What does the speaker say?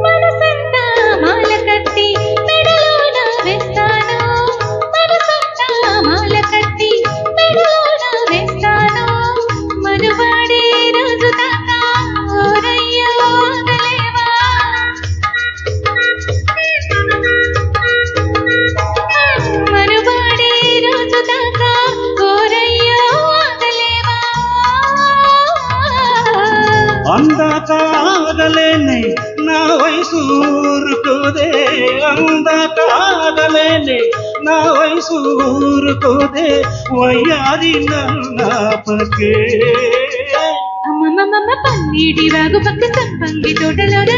మనసంతా మాల కట్టి మెడలోన వేస్తాను, మనసంతా మాల కట్టి మెడలోన వేస్తాను, మనువాడే రోజు దాకా ఓరయ్యో ఆగలేవా, మనువాడే రోజు దాకా ఓరయ్యో ఆగలేవా. అందాక ఆగలేనే నా వయసు ఊరుకోదే, అందాక ఆగలేనే నా వయసు ఊరుకోదే, వయ్యారి నన్నాపకే. అమ్మమ్మమ్మ పన్నీటి వాగు పక్క సంపంగి తోటలోన